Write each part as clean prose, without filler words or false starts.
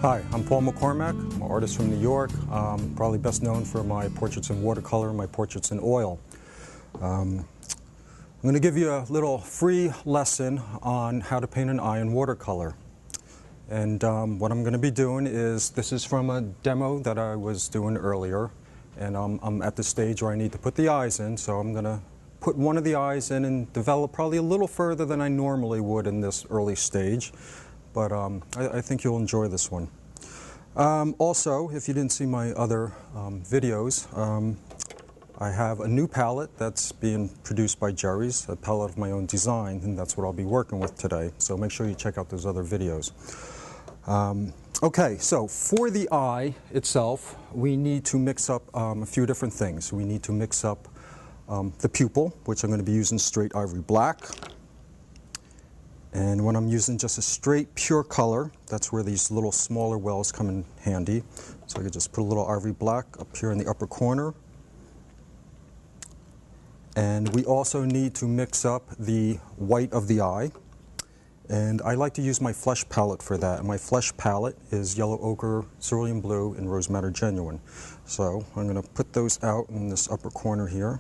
Hi, I'm Paul McCormack. I'm an artist from New York. Probably best known for my portraits in watercolor and my portraits in oil. I'm going to give you a little free lesson on how to paint an eye in watercolor. And what I'm going to be doing is, this is from a demo that I was doing earlier, and I'm at the stage where I need to put the eyes in, so I'm going to put one of the eyes in and develop probably a little further than I normally would in this early stage. But I think you'll enjoy this one. Also, if you didn't see my other videos, I have a new palette that's being produced by Jerry's, a palette of my own design, and that's what I'll be working with today. So make sure you check out those other videos. Okay, so for the eye itself, we need to mix up a few different things. We need to mix up the pupil, which I'm going to be using straight ivory black. And when I'm using just a straight pure color, that's where these little smaller wells come in handy. So I could just put a little ivory black up here in the upper corner. And we also need to mix up the white of the eye. And I like to use my flesh palette for that. And my flesh palette is yellow ochre, cerulean blue, and rose madder genuine. So I'm going to put those out in this upper corner here.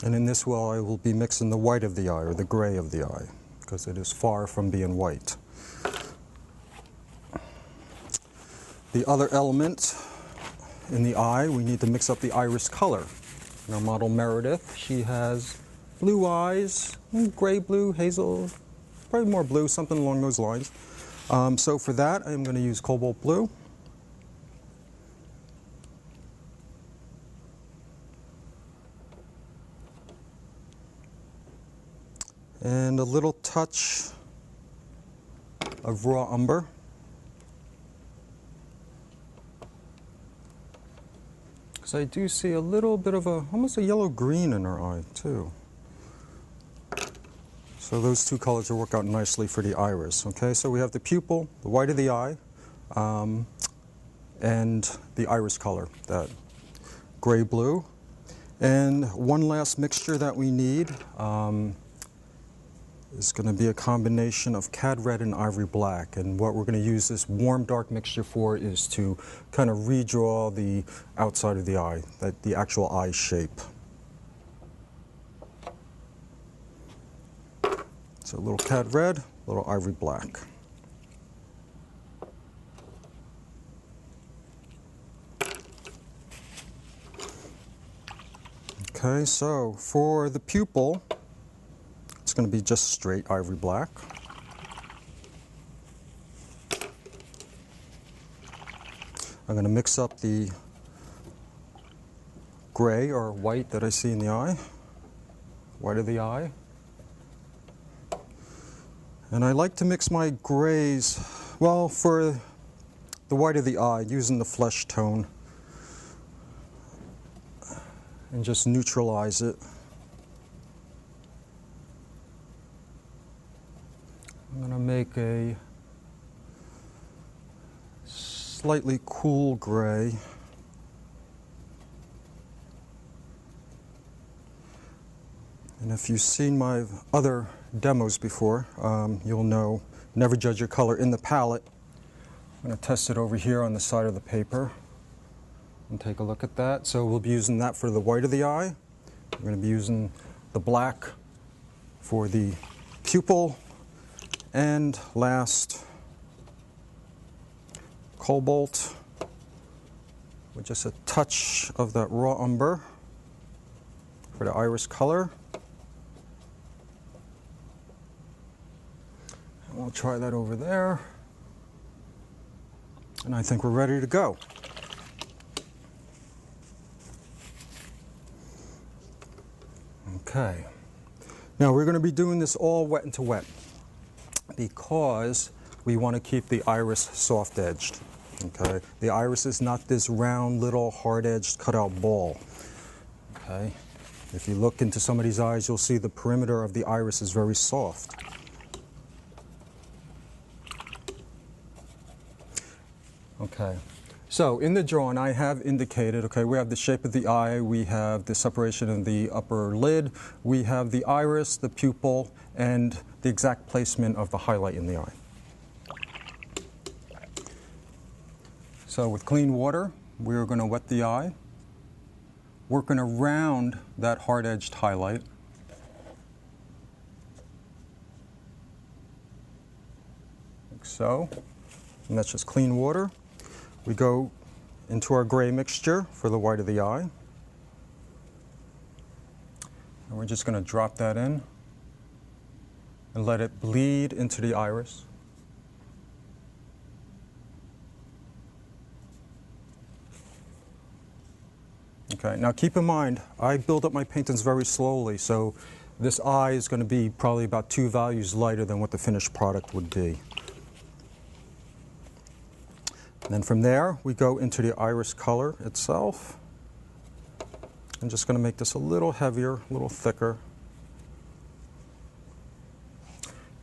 And in this well, I will be mixing the white of the eye, or the gray of the eye, because it is far from being white. The other element in the eye, we need to mix up the iris color. In our model Meredith, she has blue eyes, gray blue, hazel, probably more blue, something along those lines. So for that, I'm going to use cobalt blue. And a little touch of raw umber. Because I do see a little bit of almost a yellow-green in her eye, too. So those two colors will work out nicely for the iris. Okay, so we have the pupil, the white of the eye, and the iris color, that gray-blue. And one last mixture that we need is going to be a combination of cad red and ivory black. And what we're going to use this warm dark mixture for is to kind of redraw the outside of the eye, the actual eye shape. So a little cad red, a little ivory black. Okay, so for the pupil, it's going to be just straight ivory black. I'm going to mix up the gray or white that I see in the eye, white of the eye. And I like to mix my grays, well, for the white of the eye, using the flesh tone, and just neutralize it. I'm going to make a slightly cool gray. And if you've seen my other demos before, you'll know, never judge your color in the palette. I'm going to test it over here on the side of the paper and take a look at that. So we'll be using that for the white of the eye. I'm going to be using the black for the pupil. And last, cobalt with just a touch of that raw umber for the iris color. And we'll try that over there. And I think we're ready to go. Okay. Now we're going to be doing this all wet into wet, because we want to keep the iris soft-edged. Okay, the iris is not this round little hard-edged cutout ball. Okay, if you look into somebody's eyes, you'll see the perimeter of the iris is very soft. Okay, So in the drawing I have indicated, okay, we have the shape of the eye, we have the separation of the upper lid, we have the iris, the pupil, and the exact placement of the highlight in the eye. So with clean water, we're going to wet the eye, working around that hard-edged highlight. Like so. And that's just clean water. We go into our gray mixture for the white of the eye. And we're just going to drop that in and let it bleed into the iris. Okay, now keep in mind, I build up my paintings very slowly, so this eye is going to be probably about 2 values lighter than what the finished product would be. And then from there, we go into the iris color itself. I'm just going to make this a little heavier, a little thicker.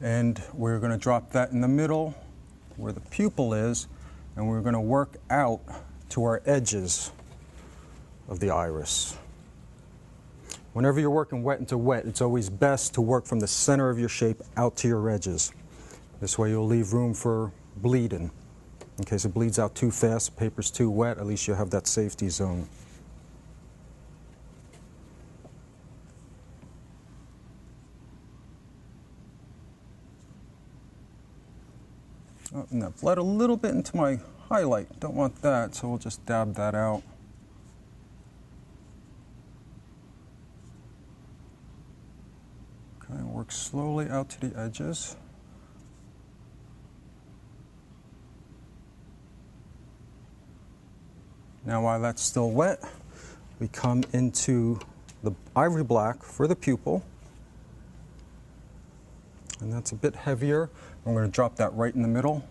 And we're going to drop that in the middle where the pupil is, and we're going to work out to our edges of the iris. Whenever you're working wet into wet, it's always best to work from the center of your shape out to your edges. This way you'll leave room for bleeding. In case it bleeds out too fast, the paper's too wet, at least you have that safety zone. Oh, and that bled a little bit into my highlight. Don't want that, so we'll just dab that out. Okay, work slowly out to the edges. Now while that's still wet, we come into the ivory black for the pupil. And that's a bit heavier. I'm going to drop that right in the middle.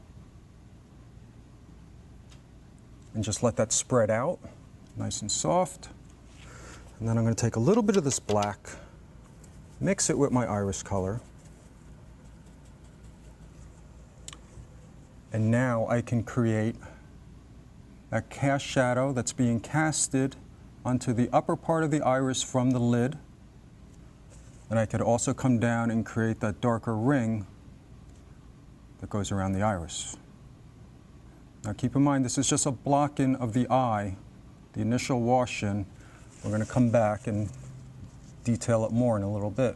And just let that spread out, nice and soft. And then I'm going to take a little bit of this black, mix it with my iris color. And now I can create that cast shadow that's being casted onto the upper part of the iris from the lid. And I could also come down and create that darker ring that goes around the iris. Now keep in mind, this is just a block-in of the eye, the initial wash-in. We're going to come back and detail it more in a little bit.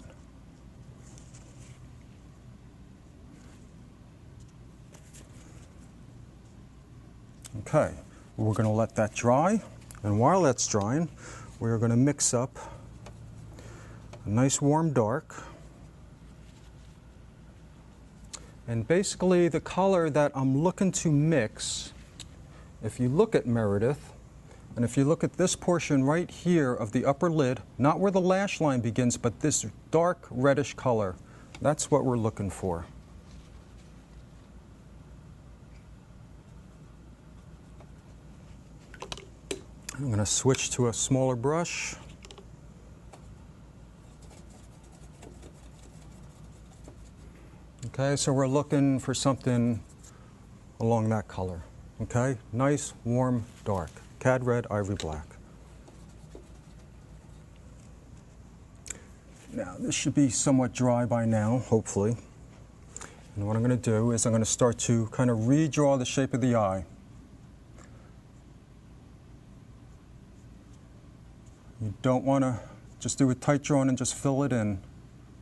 Okay. We're going to let that dry, and while that's drying, we're going to mix up a nice warm dark. And basically the color that I'm looking to mix, if you look at Meredith, and if you look at this portion right here of the upper lid, not where the lash line begins, but this dark reddish color, that's what we're looking for. I'm going to switch to a smaller brush. Okay, so we're looking for something along that color. Okay, nice, warm, dark. Cad red, ivory black. Now, this should be somewhat dry by now, hopefully. And what I'm going to do is I'm going to start to kind of redraw the shape of the eye. You don't want to just do a tight drawing and just fill it in. You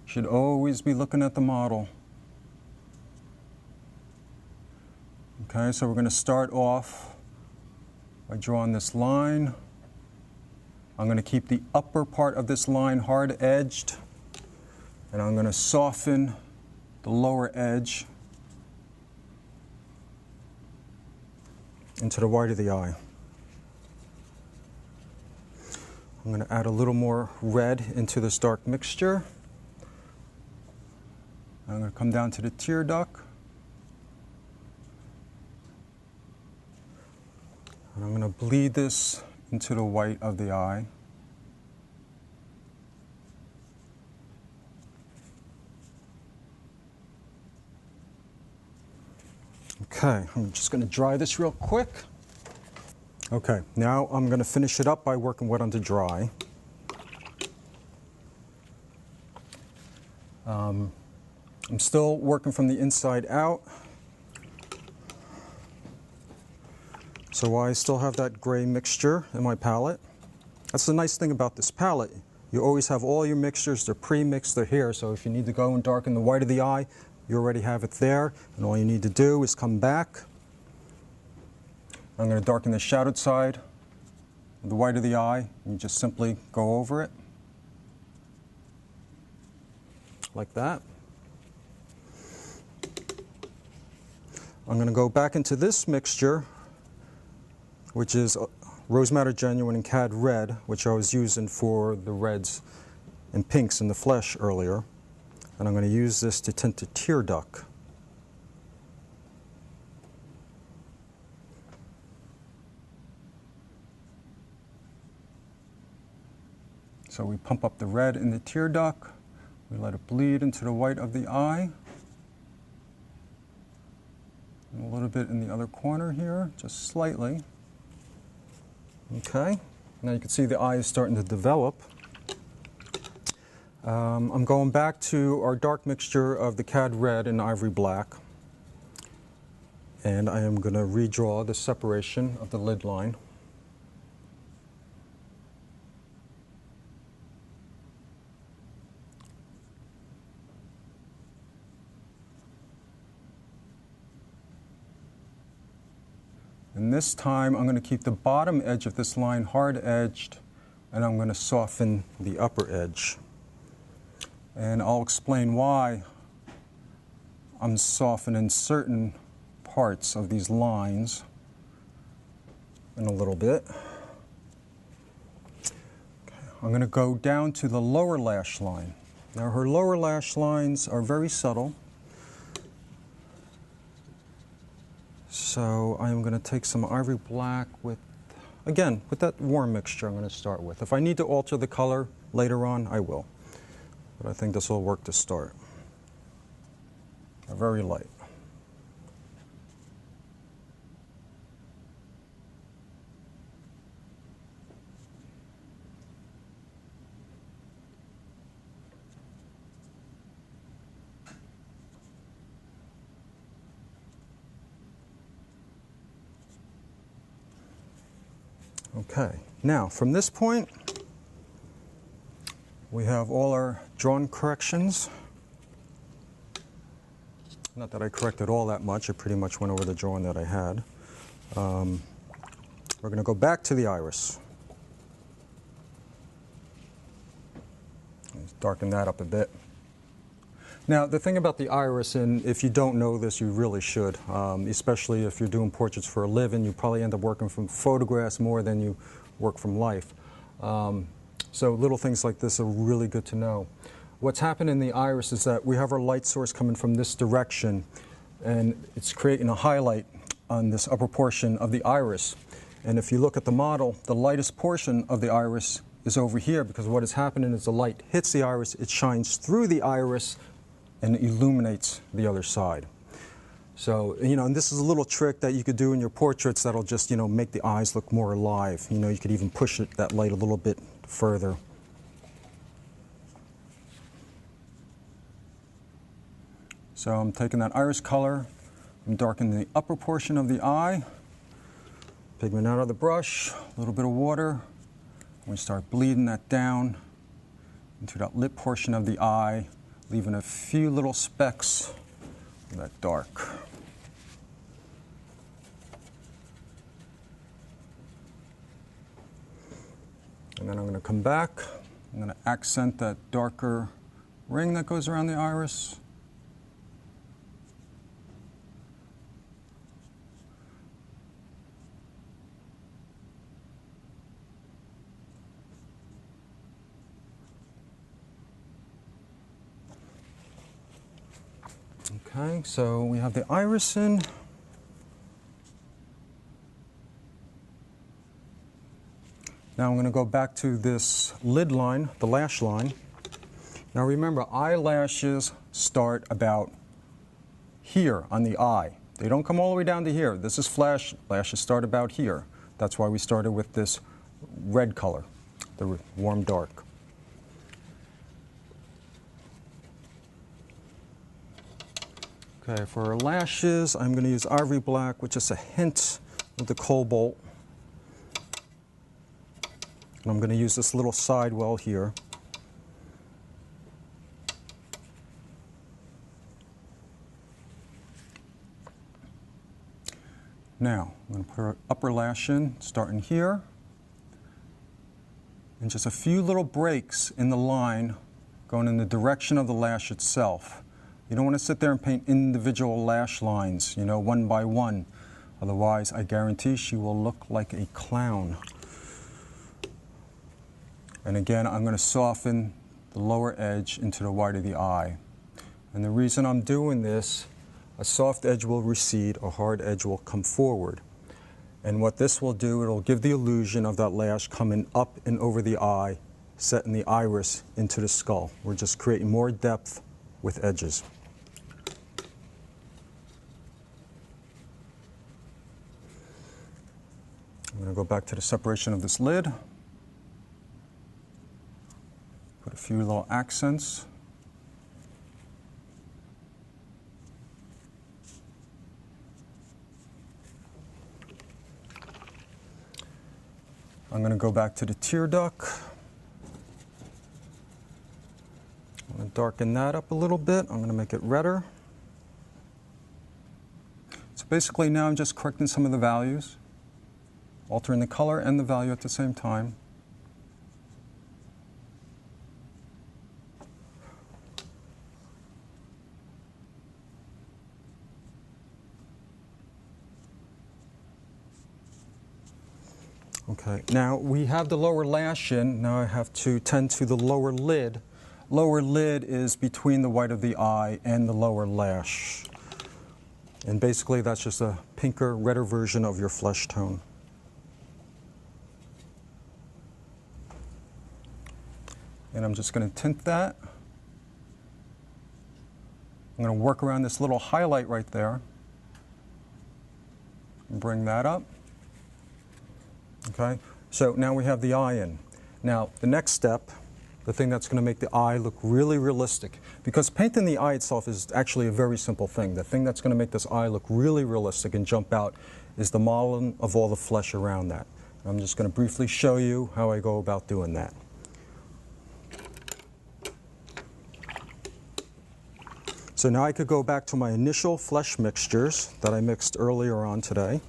should always be looking at the model. Okay, so we're going to start off by drawing this line. I'm going to keep the upper part of this line hard-edged, and I'm going to soften the lower edge into the white of the eye. I'm going to add a little more red into this dark mixture. I'm going to come down to the tear duct. And I'm going to bleed this into the white of the eye. Okay, I'm just going to dry this real quick. Okay, now I'm going to finish it up by working wet onto dry. I'm still working from the inside out. So I still have that gray mixture in my palette. That's the nice thing about this palette. You always have all your mixtures, they're pre-mixed, they're here, so if you need to go and darken the white of the eye, you already have it there, and all you need to do is come back. I'm going to darken the shadowed side of the white of the eye, and you just simply go over it, like that. I'm going to go back into this mixture, which is Rose Madder Genuine and Cad Red, which I was using for the reds and pinks in the flesh earlier. And I'm going to use this to tint the tear duct. So we pump up the red in the tear duct. We let it bleed into the white of the eye. And a little bit in the other corner here, just slightly. Okay, now you can see the eye is starting to develop. I'm going back to our dark mixture of the Cad Red and Ivory Black. And I am going to redraw the separation of the lid line. And this time I'm going to keep the bottom edge of this line hard edged, and I'm going to soften the upper edge. And I'll explain why I'm softening certain parts of these lines in a little bit. Okay, I'm going to go down to the lower lash line. Now her lower lash lines are very subtle. So I'm going to take some Ivory Black with, again, with that warm mixture I'm going to start with. If I need to alter the color later on, I will. But I think this will work to start. Very light. Okay, now from this point, we have all our drawn corrections. Not that I corrected all that much, I pretty much went over the drawing that I had. We're going to go back to the iris. Let's darken that up a bit. Now, the thing about the iris, and if you don't know this, you really should, especially if you're doing portraits for a living, you probably end up working from photographs more than you work from life. So little things like this are really good to know. What's happened in the iris is that we have our light source coming from this direction, and it's creating a highlight on this upper portion of the iris. And if you look at the model, the lightest portion of the iris is over here, because what is happening is the light hits the iris, it shines through the iris, and illuminates the other side. So, you know, and this is a little trick that you could do in your portraits that'll just, you know, make the eyes look more alive. You know, you could even push that light a little bit further. So I'm taking that iris color, I'm darkening the upper portion of the eye, pigment out of the brush, a little bit of water, and we start bleeding that down into that lip portion of the eye, leaving a few little specks of that dark. And then I'm going to come back, I'm going to accent that darker ring that goes around the iris. Okay, so we have the iris in. Now I'm going to go back to this lid line, the lash line. Now remember, eyelashes start about here on the eye. They don't come all the way down to here. This is flash. Lashes start about here. That's why we started with this red color, the warm dark. Okay, for our lashes, I'm going to use ivory black with just a hint of the cobalt. And I'm going to use this little sidewell here. Now, I'm going to put our upper lash in, starting here. And just a few little breaks in the line going in the direction of the lash itself. You don't want to sit there and paint individual lash lines, you know, one by one. Otherwise, I guarantee she will look like a clown. And again, I'm going to soften the lower edge into the white of the eye. And the reason I'm doing this, a soft edge will recede, a hard edge will come forward. And what this will do, it'll give the illusion of that lash coming up and over the eye, setting the iris into the skull. We're just creating more depth with edges. I'm going to go back to the separation of this lid. Put a few little accents. I'm going to go back to the tear duct. I'm going to darken that up a little bit. I'm going to make it redder. So basically now I'm just correcting some of the values, altering the color and the value at the same time. Okay, now we have the lower lash in. Now I have to tend to the lower lid. Lower lid is between the white of the eye and the lower lash. And basically that's just a pinker, redder version of your flesh tone. And I'm just going to tint that. I'm going to work around this little highlight right there. And bring that up. Okay, so now we have the eye in. Now, the next step, the thing that's going to make the eye look really realistic, because painting the eye itself is actually a very simple thing. The thing that's going to make this eye look really realistic and jump out is the modeling of all the flesh around that. I'm just going to briefly show you how I go about doing that. So now I could go back to my initial flesh mixtures that I mixed earlier on today.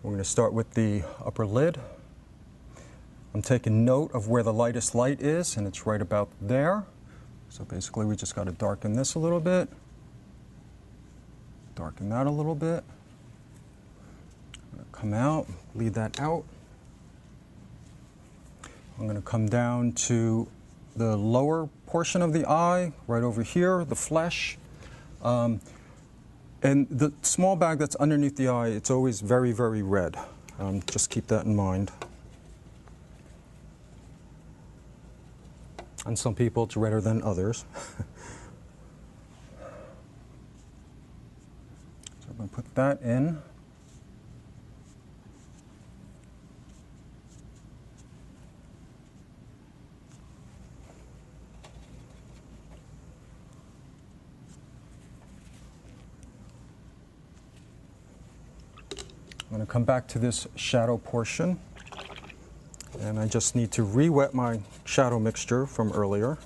We're going to start with the upper lid. I'm taking note of where the lightest light is, and it's right about there. So basically we just got to darken this a little bit, darken that a little bit. I'm going to come out, bleed that out. I'm going to come down to the lower portion of the eye, right over here, the flesh. And the small bag that's underneath the eye, it's always very, very red. Just keep that in mind. And some people, it's redder than others. So I'm going to put that in. I'm going to come back to this shadow portion, and I just need to re-wet my shadow mixture from earlier.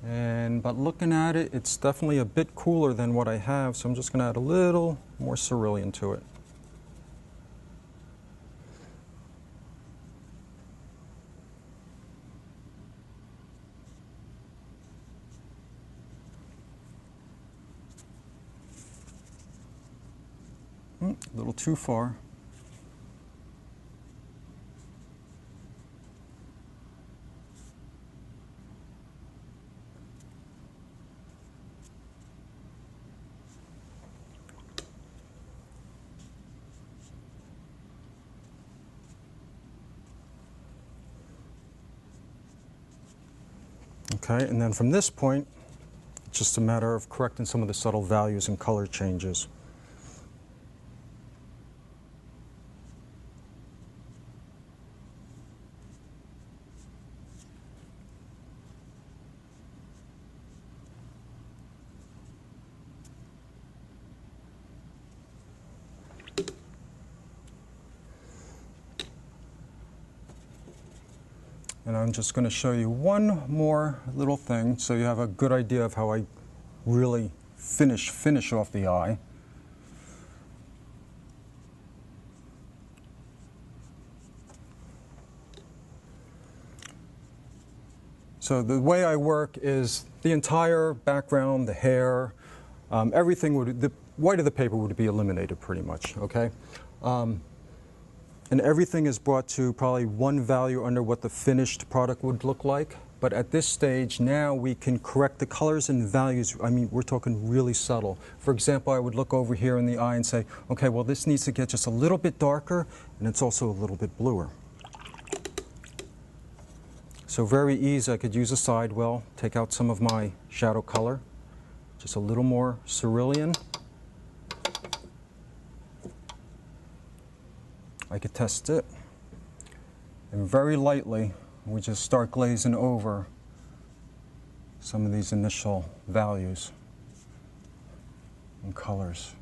But looking at it, it's definitely a bit cooler than what I have, so I'm just going to add a little more cerulean to it. A little too far. Okay, and then from this point, it's just a matter of correcting some of the subtle values and color changes. And I'm just going to show you one more little thing so you have a good idea of how I really finish off the eye. So the way I work is the entire background, the hair, everything would, the white of the paper would be eliminated pretty much, okay? And everything is brought to probably one value under what the finished product would look like. But at this stage, now we can correct the colors and values. I mean, we're talking really subtle. For example, I would look over here in the eye and say, okay, well, this needs to get just a little bit darker, and it's also a little bit bluer. So very easy, I could use a sidewell, take out some of my shadow color, just a little more cerulean. I could test it, and very lightly we just start glazing over some of these initial values and colors.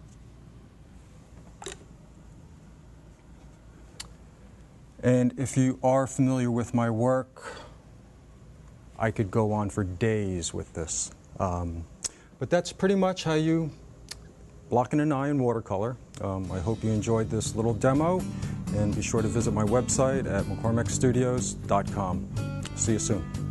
And if you are familiar with my work, I could go on for days with this. But that's pretty much how you block in an eye in watercolor. I hope you enjoyed this little demo, and be sure to visit my website at mccormackstudios.com. See you soon.